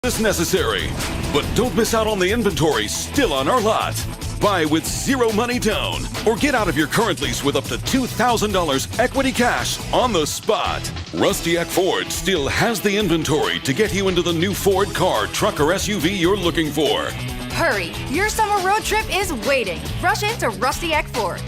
is necessary. But don't miss out on the inventory still on our lot. Buy with zero money down or get out of your current lease with up to $2,000 equity cash on the spot. Rusty Eck Ford still has the inventory to get you into the new Ford car, truck, or SUV you're looking for. Hurry, your summer road trip is waiting. Rush into Rusty Eck Ford.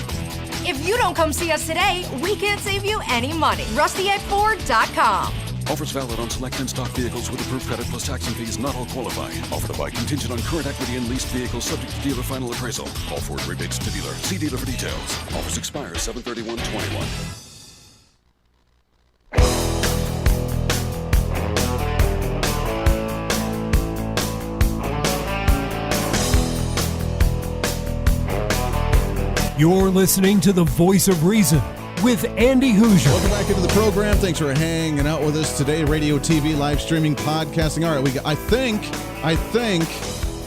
If you don't come see us today, we can't save you any money. RustyEckFord.com. Offers valid on select in-stock vehicles with approved credit plus tax and fees. Not all qualify. Offer to buy contingent on current equity and leased vehicles subject to dealer final appraisal. All Ford rebates to dealer. See dealer for details. Offers expire 7/31/21. You're listening to the Voice of Reason with Andy Hooser. Welcome back into the program. Thanks for hanging out with us today. Radio, TV, live streaming, podcasting. All right, I think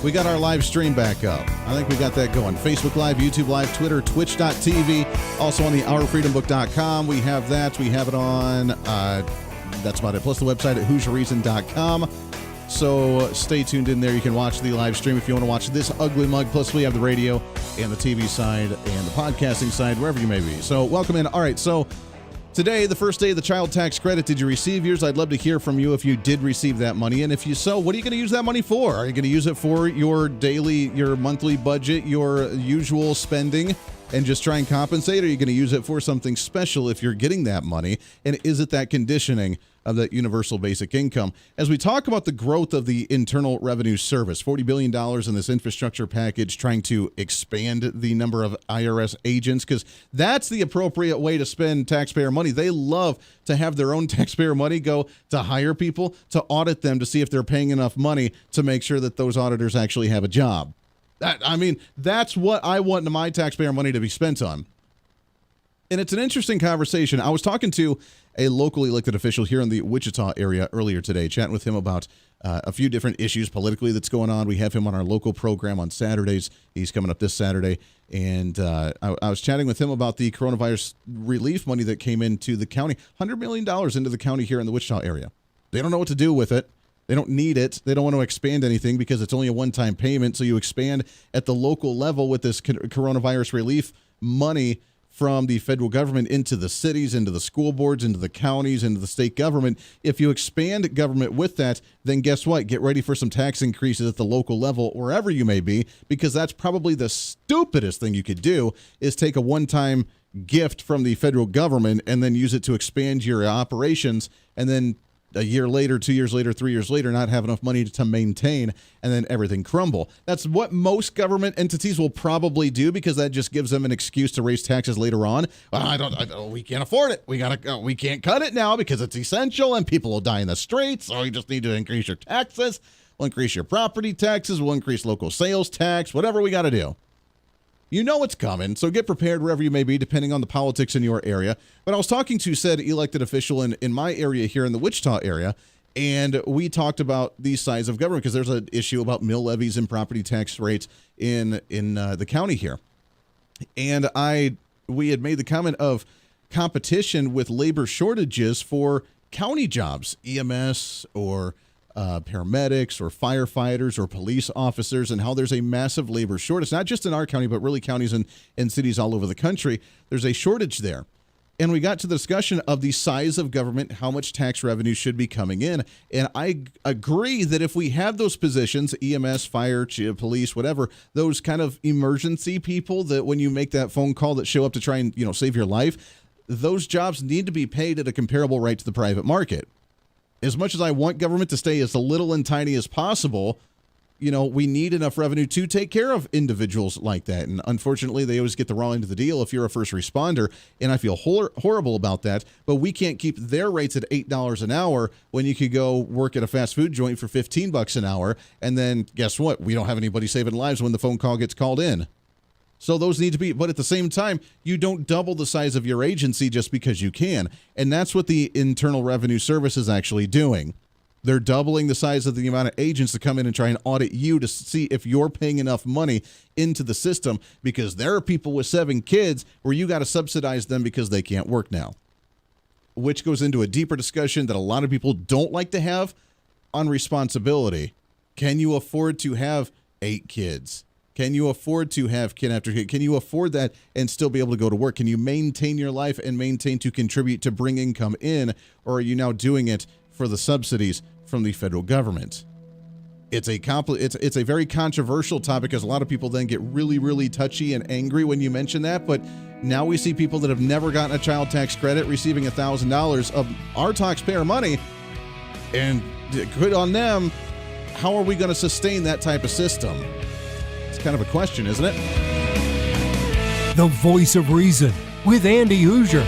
we got our live stream back up. I think we got that going. Facebook Live, YouTube Live, Twitter, Twitch.tv. Also on the OurFreedomBook.com. We have that. We have it on, that's about it. Plus the website at HooserReason.com. So stay tuned in there. You can watch the live stream if you want to watch this ugly mug. Plus, we have the radio and the TV side and the podcasting side, wherever you may be. So welcome in. All right, so today, the first day of the child tax credit. Did you receive yours? I'd love to hear from you if you did receive that money. And if you so, what are you going to use that money for? Are you going to use it for your monthly budget, your usual spending, and just try and compensate? Or are you going to use it for something special if you're getting that money? And is it that conditioning of that universal basic income? As we talk about the growth of the Internal Revenue Service, $40 billion in this infrastructure package, trying to expand the number of IRS agents, because that's the appropriate way to spend taxpayer money. They love to have their own taxpayer money go to hire people, to audit them, to see if they're paying enough money to make sure that those auditors actually have a job. That's what I want my taxpayer money to be spent on. And it's an interesting conversation. I was talking to a locally elected official here in the Wichita area earlier today, chatting with him about a few different issues politically that's going on. We have him on our local program on Saturdays. He's coming up this Saturday. And I was chatting with him about the coronavirus relief money that came into the county, $100 million into the county here in the Wichita area. They don't know what to do with it. They don't need it. They don't want to expand anything because it's only a one-time payment. So you expand at the local level with this coronavirus relief money from the federal government into the cities, into the school boards, into the counties, into the state government. If you expand government with that, then guess what? Get ready for some tax increases at the local level, wherever you may be, because that's probably the stupidest thing you could do is take a one-time gift from the federal government and then use it to expand your operations, and then a year later, 2 years later, 3 years later, not have enough money to maintain, and then everything crumble. That's what most government entities will probably do, because that just gives them an excuse to raise taxes later on. We can't afford it. We can't cut it now because it's essential and people will die in the streets. So you just need to increase your taxes. We'll increase your property taxes. We'll increase local sales tax, whatever we got to do. You know it's coming, so get prepared wherever you may be, depending on the politics in your area. But I was talking to said elected official in my area here in the Wichita area, and we talked about the size of government, because there's an issue about mill levies and property tax rates in the county here. And we had made the comment of competition with labor shortages for county jobs, EMS or paramedics or firefighters or police officers, and how there's a massive labor shortage, not just in our county, but really counties and cities all over the country. There's a shortage there. And we got to the discussion of the size of government, how much tax revenue should be coming in. And I agree that if we have those positions, EMS, fire, police, whatever, those kind of emergency people that when you make that phone call that show up to try and, save your life, those jobs need to be paid at a comparable rate to the private market. As much as I want government to stay as little and tiny as possible, we need enough revenue to take care of individuals like that. And unfortunately, they always get the wrong end of the deal if you're a first responder. And I feel horrible about that. But we can't keep their rates at $8 an hour when you could go work at a fast food joint for $15 an hour. And then guess what? We don't have anybody saving lives when the phone call gets called in. So those need to be, but at the same time, you don't double the size of your agency just because you can. And that's what the Internal Revenue Service is actually doing. They're doubling the size of the amount of agents to come in and try and audit you to see if you're paying enough money into the system, because there are people with 7 kids where you got to subsidize them because they can't work now, which goes into a deeper discussion that a lot of people don't like to have on responsibility. Can you afford to have 8 kids? Can you afford to have kid after kid? Can you afford that and still be able to go to work? Can you maintain your life and maintain to contribute to bring income in? Or are you now doing it for the subsidies from the federal government? It's a very controversial topic because a lot of people then get really, really touchy and angry when you mention that. But now we see people that have never gotten a child tax credit receiving $1,000 of our taxpayer money, and good on them. How are we going to sustain that type of system? It's kind of a question, isn't it? The Voice of Reason with Andy Hooser.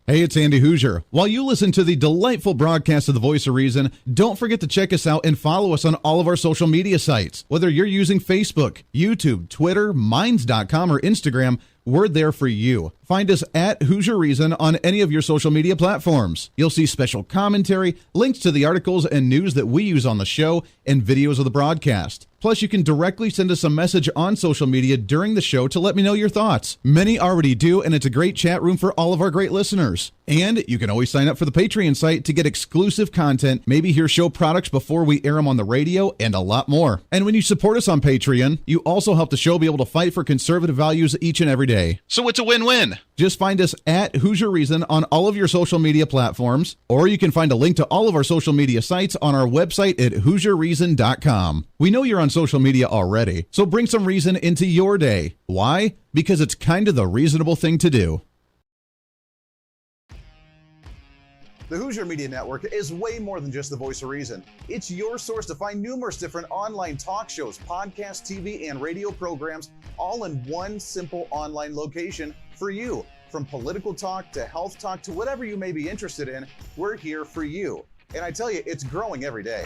Hey, it's Andy Hooser. While you listen to the delightful broadcast of The Voice of Reason, don't forget to check us out and follow us on all of our social media sites. Whether you're using Facebook, YouTube, Twitter, Minds.com, or Instagram, we're there for you. Find us at Hooser Reason on any of your social media platforms. You'll see special commentary, links to the articles and news that we use on the show, and videos of the broadcast. Plus, you can directly send us a message on social media during the show to let me know your thoughts. Many already do, and it's a great chat room for all of our great listeners. And you can always sign up for the Patreon site to get exclusive content, maybe hear show products before we air them on the radio, and a lot more. And when you support us on Patreon, you also help the show be able to fight for conservative values each and every day. So it's a win-win. Just find us at Hooser Reason on all of your social media platforms, or you can find a link to all of our social media sites on our website at HooserReason.com. We know you're on social media already, so bring some reason into your day. Why? Because it's kind of the reasonable thing to do. The Hooser Media Network is way more than just the voice of reason. It's your source to find numerous different online talk shows, podcasts, TV, and radio programs, all in one simple online location for you. From political talk to health talk to whatever you may be interested in, we're here for you. And I tell you, it's growing every day.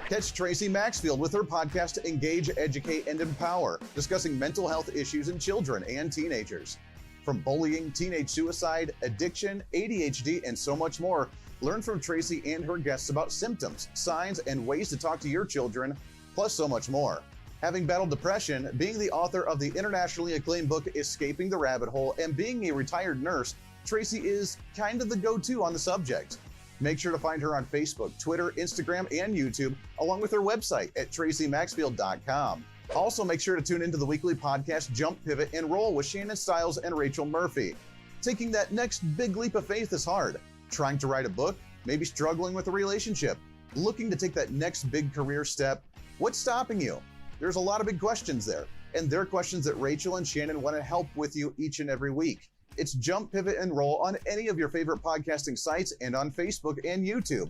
Catch Tracy Maxfield with her podcast Engage, Educate, and Empower, discussing mental health issues in children and teenagers. From bullying, teenage suicide, addiction, ADHD, and so much more, learn from Tracy and her guests about symptoms, signs, and ways to talk to your children, plus so much more. Having battled depression, being the author of the internationally acclaimed book Escaping the Rabbit Hole, and being a retired nurse, Tracy is kind of the go-to on the subject. Make sure to find her on Facebook, Twitter, Instagram, and YouTube, along with her website at tracymaxfield.com. Also, make sure to tune into the weekly podcast Jump, Pivot, and Roll with Shannon Stiles and Rachel Murphy. Taking that next big leap of faith is hard. Trying to write a book, maybe struggling with a relationship, looking to take that next big career step. What's stopping you? There's a lot of big questions there, and they're questions that Rachel and Shannon want to help with you each and every week. It's Jump, Pivot, and Roll on any of your favorite podcasting sites and on Facebook and YouTube.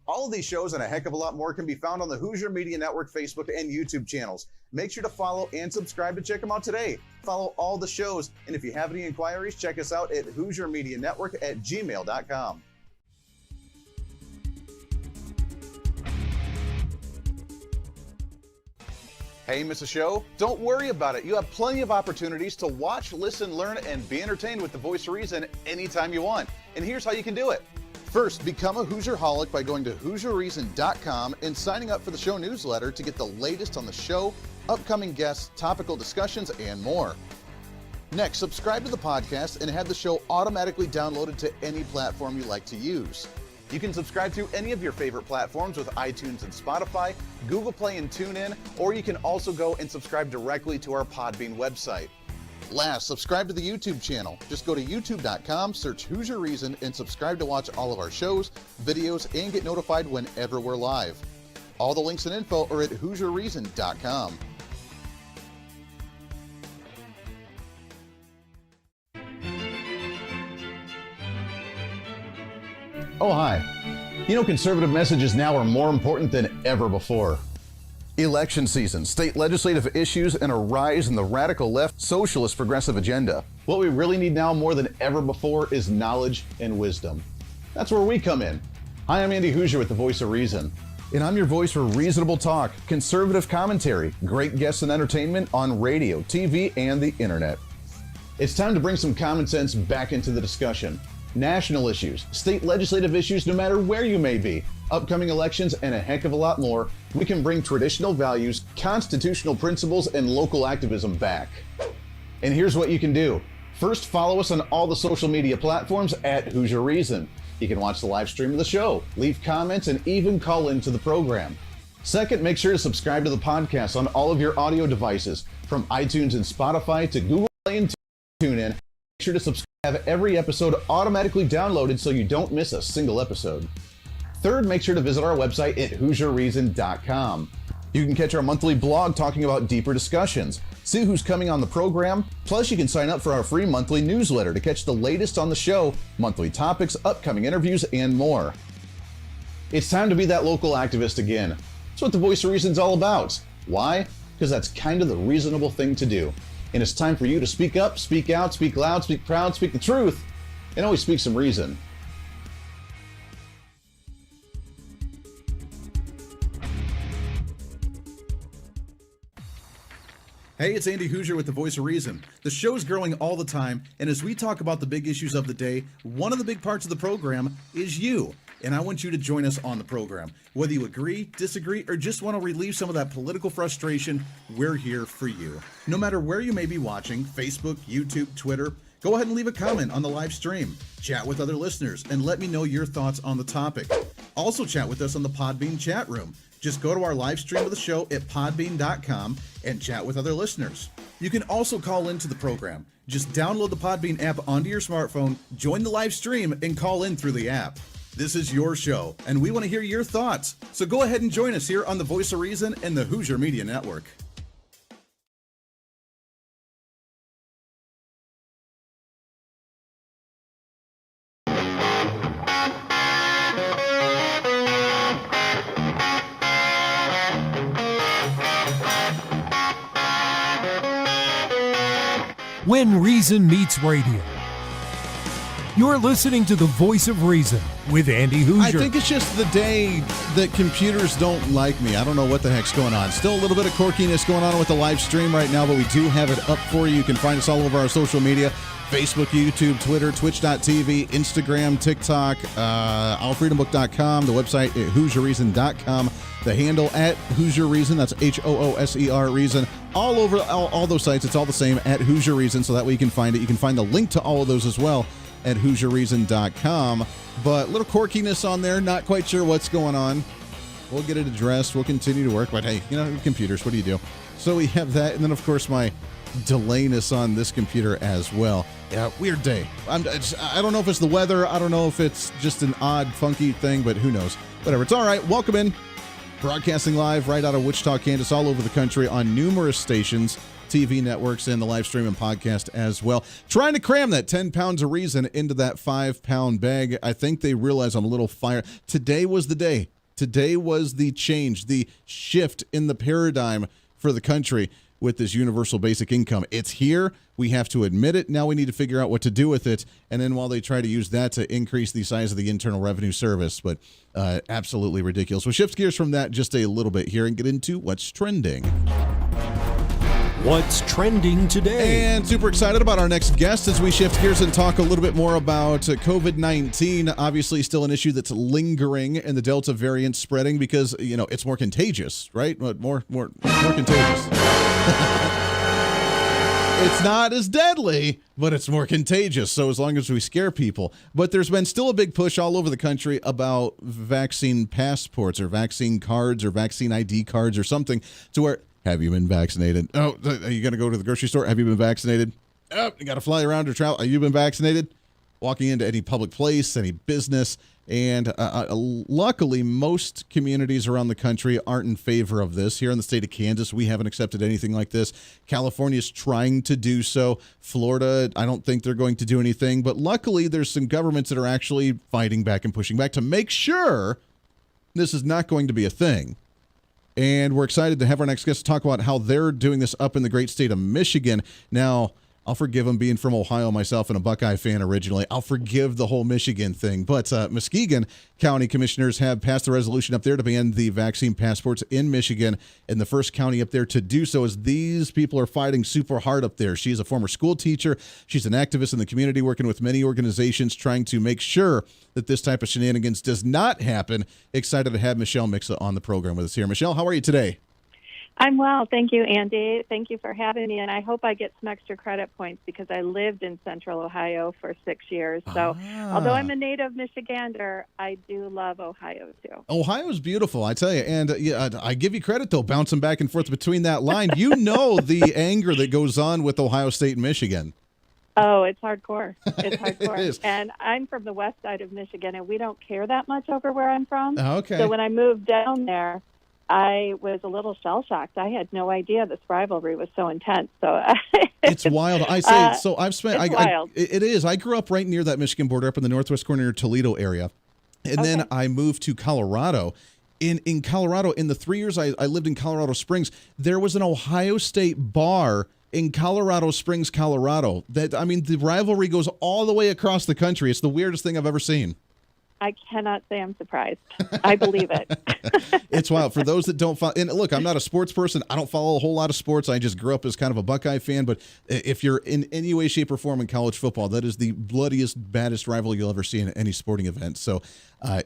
All of these shows and a heck of a lot more can be found on the Hooser Media Network Facebook and YouTube channels. Make sure to follow and subscribe to check them out today. Follow all the shows, and if you have any inquiries, check us out at HooserMediaNetwork@gmail.com. Hey, miss a show? Don't worry about it. You have plenty of opportunities to watch, listen, learn, and be entertained with The Voice of Reason anytime you want. And here's how you can do it. First, become a Hooserholic by going to HooserReason.com and signing up for the show newsletter to get the latest on the show, upcoming guests, topical discussions, and more. Next, subscribe to the podcast and have the show automatically downloaded to any platform you like to use. You can subscribe through any of your favorite platforms with iTunes and Spotify, Google Play and TuneIn, or you can also go and subscribe directly to our Podbean website. Last, subscribe to the YouTube channel. Just go to youtube.com, search Hooser Reason, and subscribe to watch all of our shows, videos, and get notified whenever we're live. All the links and info are at HooserReason.com. Oh, hi. You know, conservative messages now are more important than ever before. Election season, state legislative issues, and a rise in the radical left socialist progressive agenda. What we really need now more than ever before is knowledge and wisdom. That's where we come in. Hi, I'm Andy Hooser with The Voice of Reason, and I'm your voice for reasonable talk, conservative commentary, great guests and entertainment on radio, TV, and the internet. It's time to bring some common sense back into the discussion. National issues, state legislative issues, no matter where you may be, upcoming elections, and a heck of a lot more, we can bring traditional values, constitutional principles, and local activism back. And here's what you can do. First, follow us on all the social media platforms at Hooser Reason. You can watch the live stream of the show, leave comments, and even call into the program. Second, make sure to subscribe to the podcast on all of your audio devices, from iTunes and Spotify to Google Play and TuneIn. Make sure to subscribe, have every episode automatically downloaded so you don't miss a single episode. Third, make sure to visit our website at HooserReason.com. You can catch our monthly blog talking about deeper discussions, see who's coming on the program, plus you can sign up for our free monthly newsletter to catch the latest on the show, monthly topics, upcoming interviews, and more. It's time to be that local activist again. That's what the Voice of Reason's all about. Why? Because that's kind of the reasonable thing to do. And it's time for you to speak up, speak out, speak loud, speak proud, speak the truth, and always speak some reason. Hey, it's Andy Hooser with the Voice of Reason. The show's growing all the time, and as we talk about the big issues of the day, one of the big parts of the program is you. And I want you to join us on the program. Whether you agree, disagree, or just want to relieve some of that political frustration, we're here for you. No matter where you may be watching, Facebook, YouTube, Twitter, go ahead and leave a comment on the live stream. Chat with other listeners and let me know your thoughts on the topic. Also chat with us on the Podbean chat room. Just go to our live stream of the show at podbean.com and chat with other listeners. You can also call into the program. Just download the Podbean app onto your smartphone, join the live stream, and call in through the app. This is your show, and we want to hear your thoughts. So go ahead and join us here on the Voice of Reason and the Hooser Media Network. When Reason Meets Radio. You're listening to the Voice of Reason with Andy Hooser. I think it's just the day that computers don't like me. I don't know what the heck's going on. Still a little bit of quirkiness going on with the live stream right now, but we do have it up for you. You can find us all over our social media. Facebook, YouTube, Twitter, Twitch.tv, Instagram, TikTok, allfreedombook.com, the website at HooserReason.com, the handle at Hooser Reason, that's Hooser Reason, all over all those sites. It's all the same at Hooser Reason, so that way you can find it. You can find the link to all of those as well at HooserReason.com. But a little quirkiness on there, not quite sure what's going on. We'll get it addressed. We'll continue to work, but hey, computers, what do you do? So we have that, and then of course my delayness on this computer as well. Yeah, weird day. I don't know if it's the weather. I don't know if it's just an odd, funky thing, but who knows? Whatever. It's all right. Welcome in. Broadcasting live right out of Wichita, Kansas, all over the country on numerous stations, TV networks, and the live stream and podcast as well. Trying to cram that 10 pounds of reason into that 5-pound bag. I think they realize I'm a little fired. Today was the day. Today was the change, the shift in the paradigm for the country with this universal basic income. It's here. We have to admit it. Now we need to figure out what to do with it. And then while they try to use that to increase the size of the Internal Revenue Service, but absolutely ridiculous. We'll shift gears from that just a little bit here and get into what's trending. What's trending today? And super excited about our next guest as we shift gears and talk a little bit more about COVID-19. Obviously still an issue that's lingering and the Delta variant spreading because, it's more contagious, right? More contagious. It's not as deadly, but it's more contagious. So as long as we scare people. But there's been still a big push all over the country about vaccine passports or vaccine cards or vaccine ID cards or something to where, have you been vaccinated? Oh, are you going to go to the grocery store? Have you been vaccinated? Oh, you got to fly around or travel. Have you been vaccinated? Walking into any public place, any business. And luckily, most communities around the country aren't in favor of this. Here in the state of Kansas, we haven't accepted anything like this. California is trying to do so. Florida, I don't think they're going to do anything. But luckily, there's some governments that are actually fighting back and pushing back to make sure this is not going to be a thing. And we're excited to have our next guest talk about how they're doing this up in the great state of Michigan. Now, I'll forgive them being from Ohio myself and a Buckeye fan originally. I'll forgive the whole Michigan thing. But Muskegon County commissioners have passed a resolution up there to ban the vaccine passports in Michigan. And the first county up there to do so is these people are fighting super hard up there. She's a former school teacher. She's an activist in the community working with many organizations trying to make sure that this type of shenanigans does not happen. Excited to have Michelle MIXA on the program with us here. Michelle, how are you today? I'm well. Thank you, Andy. Thank you for having me. And I hope I get some extra credit points because I lived in Central Ohio for 6 years. So although I'm a native Michigander, I do love Ohio, too. Ohio's beautiful, I tell you. And I give you credit, though, bouncing back and forth between that line. You know the anger that goes on with Ohio State and Michigan. Oh, it's hardcore. It's hardcore. It is. And I'm from the west side of Michigan, and we don't care that much over where I'm from. Okay. So when I moved down there, I was a little shell-shocked. I had no idea this rivalry was so intense. So it's wild. I say so. I've spent. It's wild. It is. I grew up right near that Michigan border, up in the northwest corner of Toledo area, and then I moved to Colorado. In Colorado, in the 3 years I lived in Colorado Springs, there was an Ohio State bar in Colorado Springs, Colorado. The rivalry goes all the way across the country. It's the weirdest thing I've ever seen. I cannot say I'm surprised. I believe it. It's wild. For those that don't follow, and look, I'm not a sports person. I don't follow a whole lot of sports. I just grew up as kind of a Buckeye fan. But if you're in any way, shape, or form in college football, that is the bloodiest, baddest rivalry you'll ever see in any sporting event. So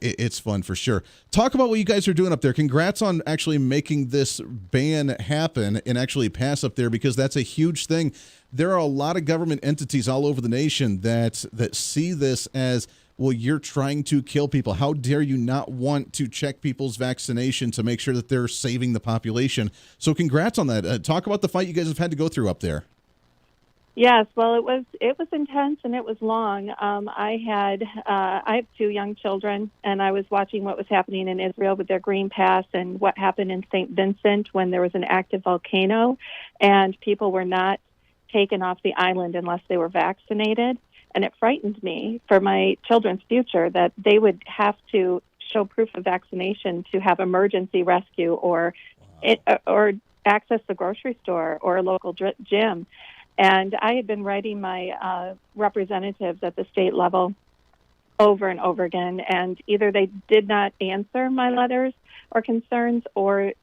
it's fun for sure. Talk about what you guys are doing up there. Congrats on actually making this ban happen and actually pass up there, because that's a huge thing. There are a lot of government entities all over the nation that see this as, well, you're trying to kill people. How dare you not want to check people's vaccination to make sure that they're saving the population? So congrats on that. Talk about the fight you guys have had to go through up there. Yes, well, it was intense and it was long. I have 2 young children, and I was watching what was happening in Israel with their Green Pass and what happened in St. Vincent when there was an active volcano, and people were not taken off the island unless they were vaccinated. And it frightened me for my children's future that they would have to show proof of vaccination to have emergency rescue or access the grocery store or a local gym. And I had been writing my representatives at the state level over and over again, and either they did not answer my letters or concerns, or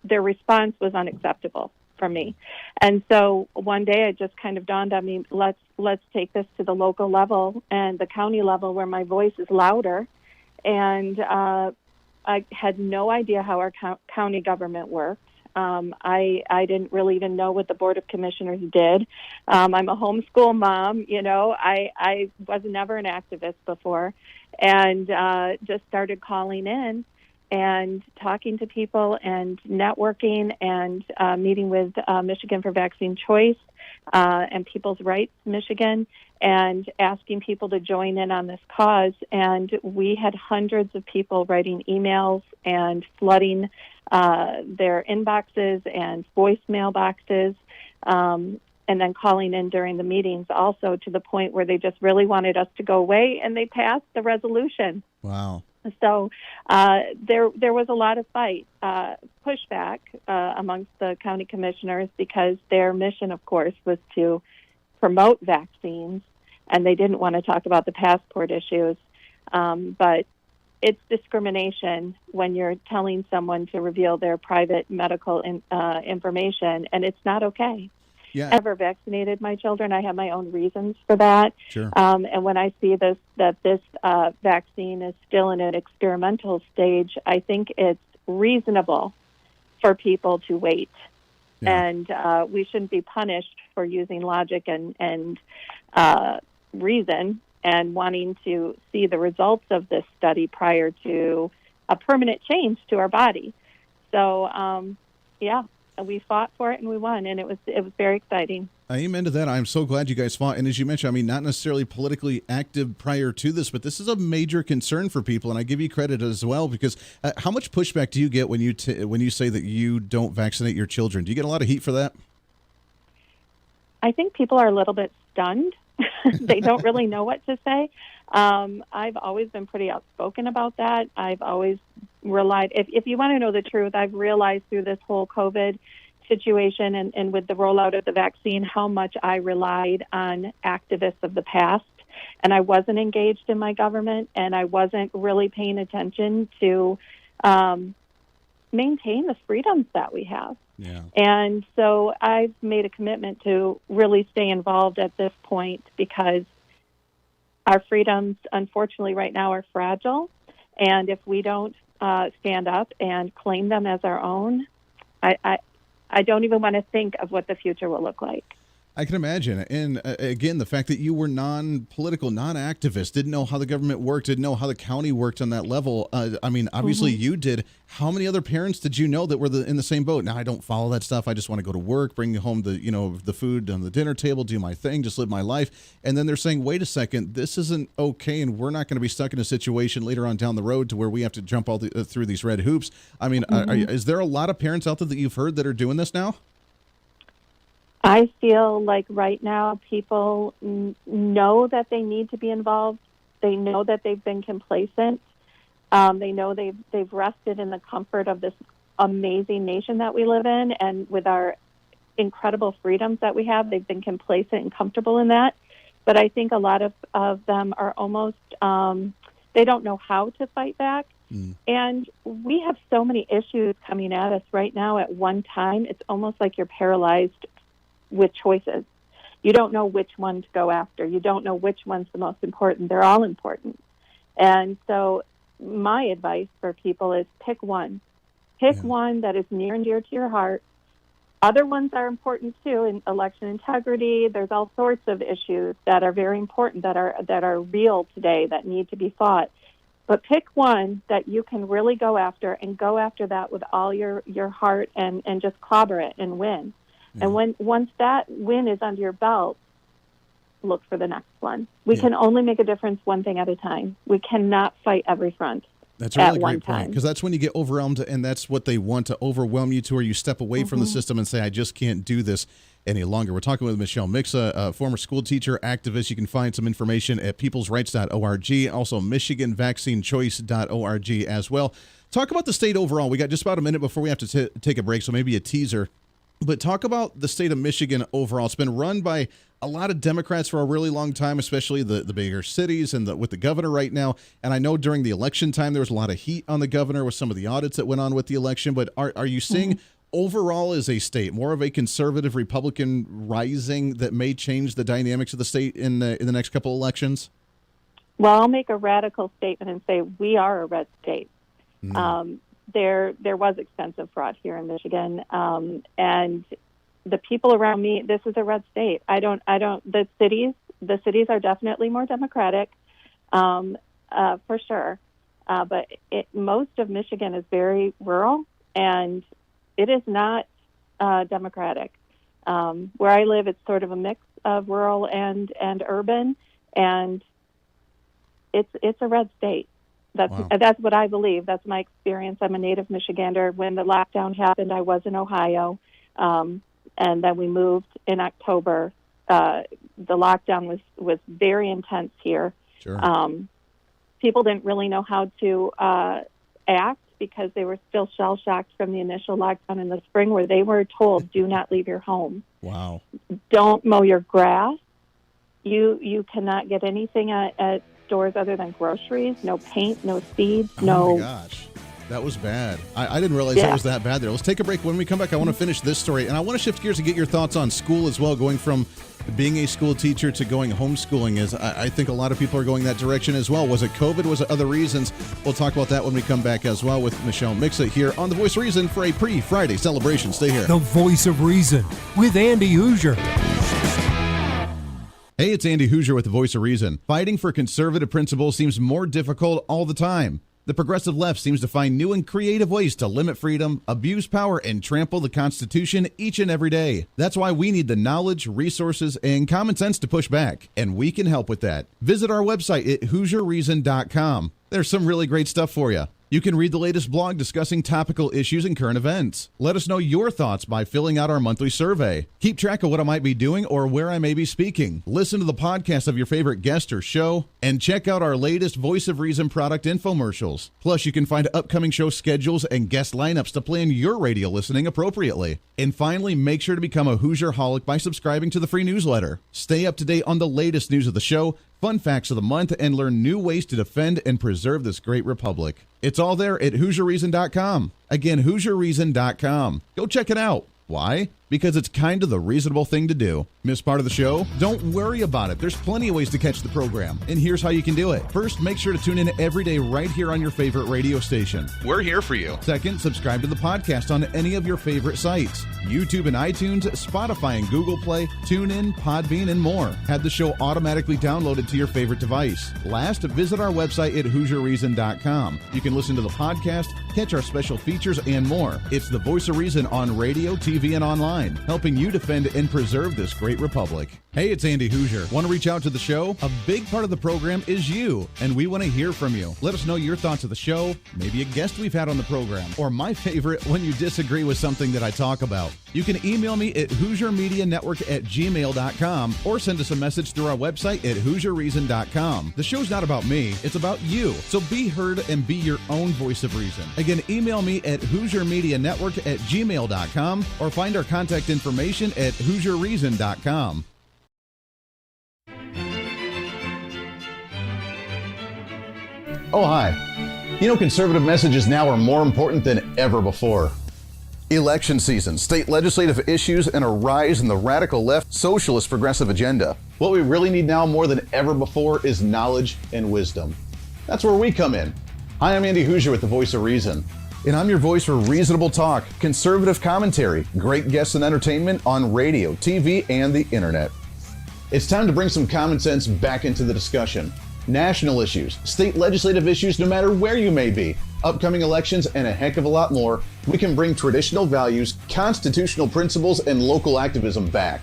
their response was unacceptable for me. And so one day it just kind of dawned on me, let's take this to the local level and the county level where my voice is louder. And I had no idea how our county government worked. I didn't really even know what the Board of Commissioners did. I'm a homeschool mom, I was never an activist before, and just started calling in and talking to people and networking and meeting with Michigan for Vaccine Choice and People's Rights Michigan, and asking people to join in on this cause. And we had hundreds of people writing emails and flooding their inboxes and voicemail boxes, and then calling in during the meetings also, to the point where they just really wanted us to go away, and they passed the resolution. Wow. So there was a lot of pushback amongst the county commissioners, because their mission, of course, was to promote vaccines, and they didn't want to talk about the passport issues. But it's discrimination when you're telling someone to reveal their private medical information, and it's not okay. Yeah. I've never vaccinated my children. I have my own reasons for that. Sure. And when I see this vaccine is still in an experimental stage, I think it's reasonable for people to wait. Yeah. And we shouldn't be punished for using logic and reason and wanting to see the results of this study prior to a permanent change to our body. So, we fought for it and we won, and it was very exciting. Amen to that. I'm so glad you guys fought. And as you mentioned, not necessarily politically active prior to this, but this is a major concern for people, and I give you credit as well, because how much pushback do you get when you say that you don't vaccinate your children? Do you get a lot of heat for that? I think people are a little bit stunned. They don't really know what to say. I've always been pretty outspoken about that. I've always relied, if you want to know the truth, I've realized through this whole COVID situation and with the rollout of the vaccine how much I relied on activists of the past. And I wasn't engaged in my government, and I wasn't really paying attention to maintain the freedoms that we have. Yeah. And so I've made a commitment to really stay involved at this point, because our freedoms, unfortunately, right now are fragile. And if we don't stand up and claim them as our own, I don't even want to think of what the future will look like. I can imagine. And again, the fact that you were non-political, non-activist, didn't know how the government worked, didn't know how the county worked on that level. Obviously you did. How many other parents did you know that were in the same boat? Now, I don't follow that stuff. I just want to go to work, bring home the food on the dinner table, do my thing, just live my life. And then they're saying, wait a second, this isn't okay, and we're not going to be stuck in a situation later on down the road to where we have to jump through these red hoops. I mean, is there a lot of parents out there that you've heard that are doing this now? I feel like right now people know that they need to be involved. They know that they've been complacent. They know they've rested in the comfort of this amazing nation that we live in, and with our incredible freedoms that we have, they've been complacent and comfortable in that. But I think a lot of them are almost, they don't know how to fight back. And we have so many issues coming at us right now at one time. It's almost like you're paralyzed with choices. You don't know which one to go after. You don't know which one's the most important. They're all important. And so my advice for people is pick one. Pick one that is near and dear to your heart. Other ones are important too, in election integrity. There's all sorts of issues that are very important, that are real today, that need to be fought. But pick one that you can really go after, and go after that with all your heart, and just clobber it and win. And once that win is under your belt, look for the next one. We can only make a difference one thing at a time. We cannot fight every front. That's a really great point, because that's when you get overwhelmed, and that's what they want to overwhelm you to, where you step away from the system and say, I just can't do this any longer. We're talking with Michelle MIXA, a former school teacher, activist. You can find some information at peoplesrights.org, also michiganvaccinechoice.org as well. Talk about the state overall. We got just about a minute before we have to take a break, so maybe a teaser. But talk about the state of Michigan overall. It's been run by a lot of Democrats for a really long time, especially the bigger cities and with the governor right now. And I know during the election time, there was a lot of heat on the governor with some of the audits that went on with the election. But are you seeing overall as a state more of a conservative Republican rising that may change the dynamics of the state in the next couple elections? Well, I'll make a radical statement and say we are a red state. There was extensive fraud here in Michigan, and the people around me. This is a red state. The cities are definitely more Democratic, for sure. But most of Michigan is very rural, and it is not Democratic. Where I live, it's sort of a mix of rural and urban, and it's a red state. That's what I believe. That's my experience. I'm a native Michigander. When the lockdown happened, I was in Ohio, and then we moved in October. The lockdown was very intense here. Sure. People didn't really know how to act because they were still shell-shocked from the initial lockdown in the spring, where they were told, do not leave your home. Wow. Don't mow your grass. You cannot get anything at stores other than groceries. No paint, no seeds, no. Oh my gosh, that was bad. I didn't realize it was that bad there. Let's take a break. When we come back, I want to finish this story, and I want to shift gears and get your thoughts on school as well, going from being a school teacher to going homeschooling. I think a lot of people are going that direction as well. Was it COVID? Was it other reasons? We'll talk about that when we come back as well with Michelle MIXA here on The Voice of Reason for a pre-Friday celebration. Stay here. The Voice of Reason with Andy Hooser. Hey, it's Andy Hooser with The Voice of Reason. Fighting for conservative principles seems more difficult all the time. The progressive left seems to find new and creative ways to limit freedom, abuse power, and trample the Constitution each and every day. That's why we need the knowledge, resources, and common sense to push back, and we can help with that. Visit our website at HooserReason.com. There's some really great stuff for you. You can read the latest blog discussing topical issues and current events. Let us know your thoughts by filling out our monthly survey. Keep track of what I might be doing or where I may be speaking. Listen to the podcast of your favorite guest or show, and check out our latest Voice of Reason product infomercials. Plus, you can find upcoming show schedules and guest lineups to plan your radio listening appropriately. And finally, make sure to become a Hoosier-holic by subscribing to the free newsletter. Stay up to date on the latest news of the show, fun facts of the month, and learn new ways to defend and preserve this great republic. It's all there at HooserReason.com. Again, HooserReason.com. Go check it out. Why? because it's kind of the reasonable thing to do. Miss part of the show? Don't worry about it. There's plenty of ways to catch the program, and here's how you can do it. First, make sure to tune in every day right here on your favorite radio station. We're here for you. Second, subscribe to the podcast on any of your favorite sites. YouTube and iTunes, Spotify and Google Play, TuneIn, Podbean, and more. Have the show automatically downloaded to your favorite device. Last, visit our website at HooserReason.com. You can listen to the podcast, catch our special features, and more. It's the voice of reason on radio, TV, and online, helping you defend and preserve this great republic. Hey, it's Andy Hooser. Want to reach out to the show? A big part of the program is you, and we want to hear from you. Let us know your thoughts of the show, maybe a guest we've had on the program, or my favorite, when you disagree with something that I talk about. You can email me at HooserMediaNetwork@gmail.com or send us a message through our website at HooserReason.com. The show's not about me, it's about you. So be heard and be your own voice of reason. Again, email me at HooserMediaNetwork@gmail.com or find our contact information at HooserReason.com. Oh, hi. You know, conservative messages now are more important than ever before. Election season, state legislative issues, and a rise in the radical left socialist progressive agenda. What we really need now more than ever before is knowledge and wisdom. That's where we come in. Hi, I'm Andy Hooser with the Voice of Reason. And I'm your voice for reasonable talk, conservative commentary, great guests and entertainment on radio, TV, and the internet. It's time to bring some common sense back into the discussion. National issues, state legislative issues, no matter where you may be, upcoming elections, and a heck of a lot more, we can bring traditional values, constitutional principles, and local activism back.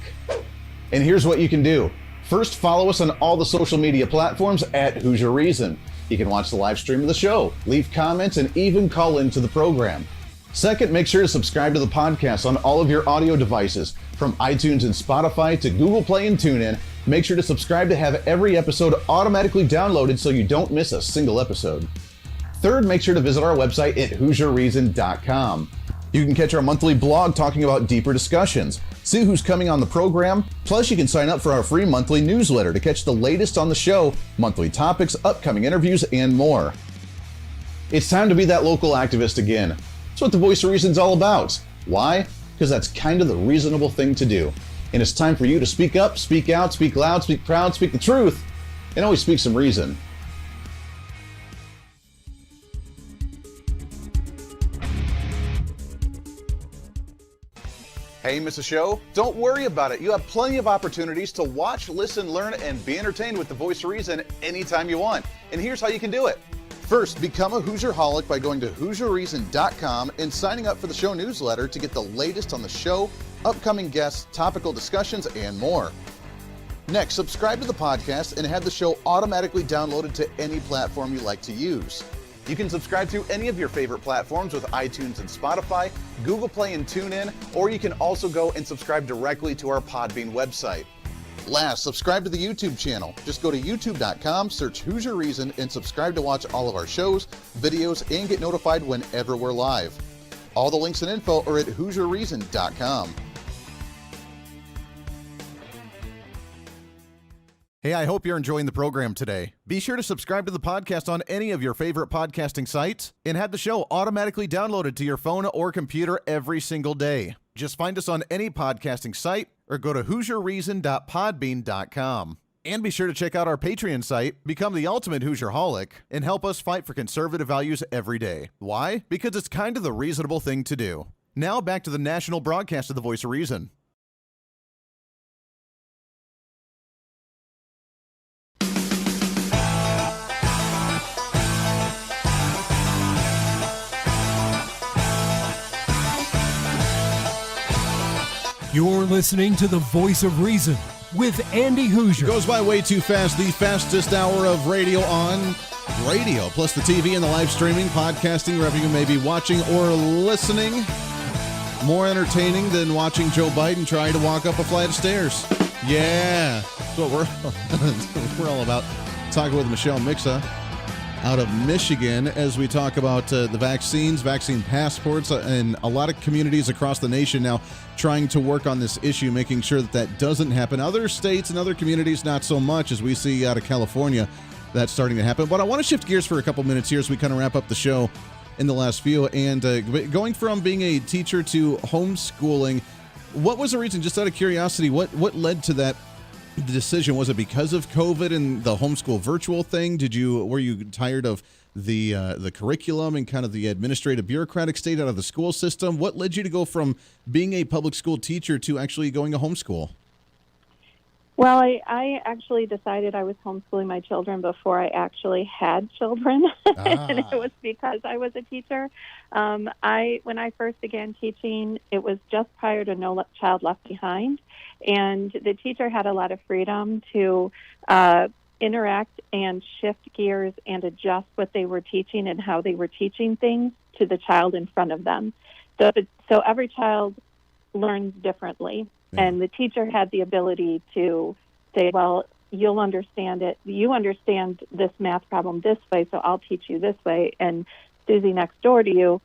And here's what you can do. First, follow us on all the social media platforms at Hooser Reason. You can watch the live stream of the show, leave comments, and even call into the program. Second, make sure to subscribe to the podcast on all of your audio devices, from iTunes and Spotify to Google Play and TuneIn. Make sure to subscribe to have every episode automatically downloaded so you don't miss a single episode. Third, make sure to visit our website at HooserReason.com. You can catch our monthly blog talking about deeper discussions, see who's coming on the program, plus you can sign up for our free monthly newsletter to catch the latest on the show, monthly topics, upcoming interviews, and more. It's time to be that local activist again. That's what the Voice of Reason's all about. Why? Because that's kind of the reasonable thing to do. And it's time for you to speak up, speak out, speak loud, speak proud, speak the truth, and always speak some reason. Hey, miss a show? Don't worry about it. You have plenty of opportunities to watch, listen, learn, and be entertained with the Voice of Reason anytime you want. And here's how you can do it. First, become a Hooserholic by going to HooserReason.com and signing up for the show newsletter to get the latest on the show, upcoming guests, topical discussions, and more. Next, subscribe to the podcast and have the show automatically downloaded to any platform you like to use. You can subscribe to any of your favorite platforms with iTunes and Spotify, Google Play and TuneIn, or you can also go and subscribe directly to our Podbean website. Last, subscribe to the YouTube channel. Just go to youtube.com, search Hooser Reason, and subscribe to watch all of our shows, videos, and get notified whenever we're live. All the links and info are at HooserReason.com. Hey, I hope you're enjoying the program today. Be sure to subscribe to the podcast on any of your favorite podcasting sites and have the show automatically downloaded to your phone or computer every single day. Just find us on any podcasting site or go to HooserReason.podbean.com. And be sure to check out our Patreon site, become the ultimate Hooserholic, and help us fight for conservative values every day. Why? Because it's kind of the reasonable thing to do. Now back to the national broadcast of the Voice of Reason. You're listening to the Voice of Reason with Andy Hooser. Goes by way too fast. The fastest hour of radio on radio, plus the TV and the live streaming, podcasting, wherever you may be watching or listening. More entertaining than watching Joe Biden try to walk up a flight of stairs. Yeah, that's what we're all about. Talking with Michelle MIXA out of Michigan as we talk about the vaccines, vaccine passports, and a lot of communities across the nation now trying to work on this issue, making sure that that doesn't happen. Other states and other communities, not so much, as we see out of California, that's starting to happen. But I want to shift gears for a couple minutes here as we kind of wrap up the show in the last few. And going from being a teacher to homeschooling, what was the reason, just out of curiosity, what led to that decision? Was it because of COVID and the homeschool virtual thing? Were you tired of the curriculum and kind of the administrative bureaucratic state out of the school system? What led you to go from being a public school teacher to actually going to homeschool? Well, I actually decided I was homeschooling my children before I actually had children, and it was because I was a teacher. When I first began teaching, it was just prior to No Child Left Behind, and the teacher had a lot of freedom to interact and shift gears and adjust what they were teaching and how they were teaching things to the child in front of them. So every child learns differently. And the teacher had the ability to say, well, you'll understand it. You understand this math problem this way, so I'll teach you this way. And Susie next door to you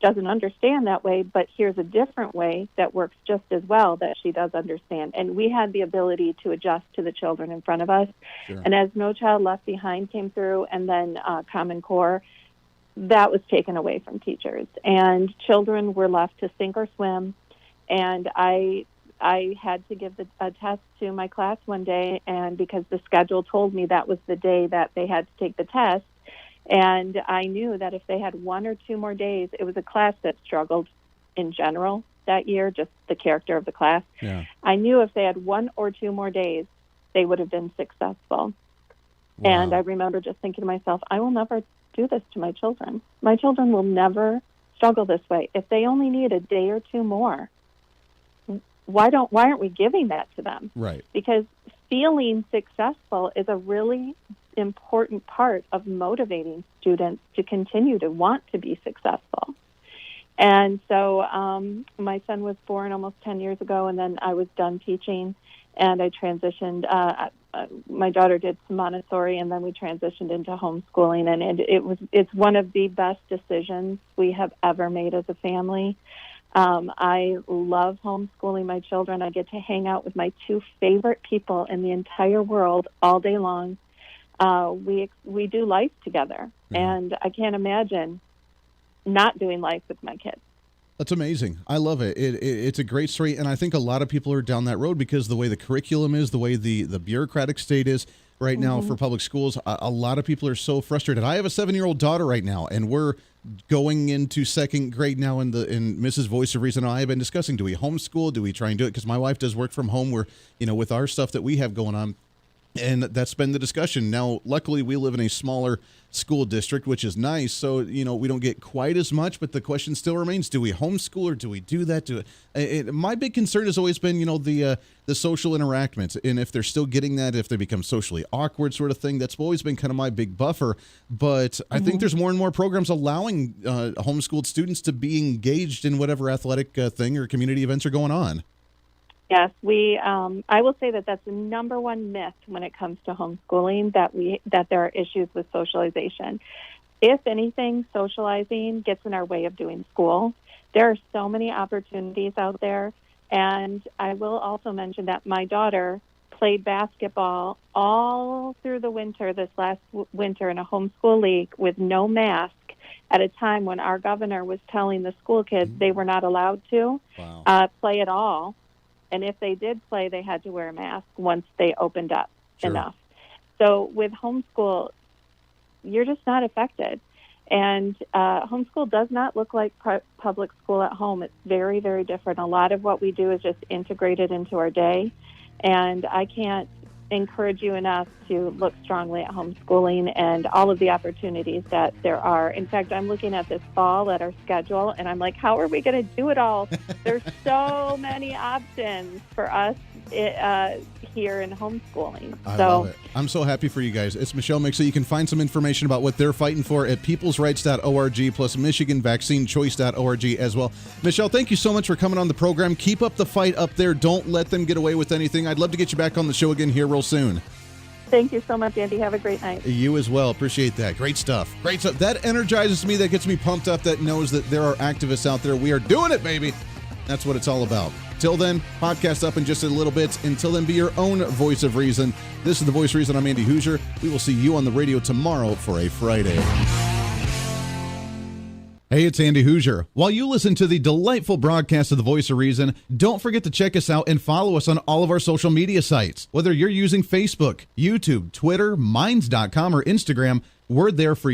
doesn't understand that way, but here's a different way that works just as well that she does understand. And we had the ability to adjust to the children in front of us. Sure. And as No Child Left Behind came through, and then Common Core, that was taken away from teachers. And children were left to sink or swim. And I had to give a test to my class one day, and because the schedule told me that was the day that they had to take the test, and I knew that if they had 1 or 2 more days, it was a class that struggled in general that year, just the character of the class. Yeah. I knew if they had 1 or 2 more days, they would have been successful. Wow. And I remember just thinking to myself, I will never do this to my children. My children will never struggle this way. If they only need a day or 2 more, why aren't we giving that to them? Right. Because feeling successful is a really important part of motivating students to continue to want to be successful. And so my son was born almost 10 years ago, and then I was done teaching, and I transitioned. My daughter did some Montessori, and then we transitioned into homeschooling, and it's one of the best decisions we have ever made as a family. I love homeschooling my children. I get to hang out with my 2 favorite people in the entire world all day long. We do life together, and I can't imagine not doing life with my kids. That's amazing. I love it. It's a great story, and I think a lot of people are down that road because the way the curriculum is, the way the bureaucratic state is right now for public schools, a lot of people are so frustrated. I have a 7-year-old daughter right now, and we're going into 2nd grade now, in Mrs. Voice of Reason and I have been discussing, do we homeschool? Do we try and do it? Because my wife does work from home. We're, with our stuff that we have going on, and that's been the discussion. Now, luckily, we live in a smaller school district, which is nice. So, we don't get quite as much, but the question still remains, do we homeschool or do we do that? My big concern has always been, the social interactions. And if they're still getting that, if they become socially awkward sort of thing, that's always been kind of my big buffer. But I think there's more and more programs allowing homeschooled students to be engaged in whatever athletic thing or community events are going on. Yes, I will say that that's the number one myth when it comes to homeschooling, that there are issues with socialization. If anything, socializing gets in our way of doing school. There are so many opportunities out there, and I will also mention that my daughter played basketball all through the winter, this last winter, in a homeschool league with no mask at a time when our governor was telling the school kids they were not allowed to play at all. And if they did play, they had to wear a mask once they opened up enough. So with homeschool, you're just not affected. And homeschool does not look like public school at home. It's very, very different. A lot of what we do is just integrated into our day. And I can't encourage you enough to look strongly at homeschooling and all of the opportunities that there are. In fact, I'm looking at this fall at our schedule, and I'm like, how are we going to do it all? There's so many options for us here in homeschooling. I love it. I'm so happy for you guys. It's Michelle MIXA. You can find some information about what they're fighting for at peoplesrights.org, plus MichiganVaccineChoice.org as well. Michelle, thank you so much for coming on the program. Keep up the fight up there. Don't let them get away with anything. I'd love to get you back on the show again here real soon. Thank you so much, Andy. Have a great night. You as well. Appreciate that. Great stuff. Great stuff. That energizes me. That gets me pumped up. That knows that there are activists out there. We are doing it, baby. That's what it's all about. Till then, podcast up in just a little bit. Until then, be your own voice of reason. This is The Voice of Reason. I'm Andy Hooser. We will see you on the radio tomorrow for a Friday. Hey, it's Andy Hooser. While you listen to the delightful broadcast of the Voice of Reason, don't forget to check us out and follow us on all of our social media sites. Whether you're using Facebook, YouTube, Twitter, Minds.com, or Instagram, we're there for you.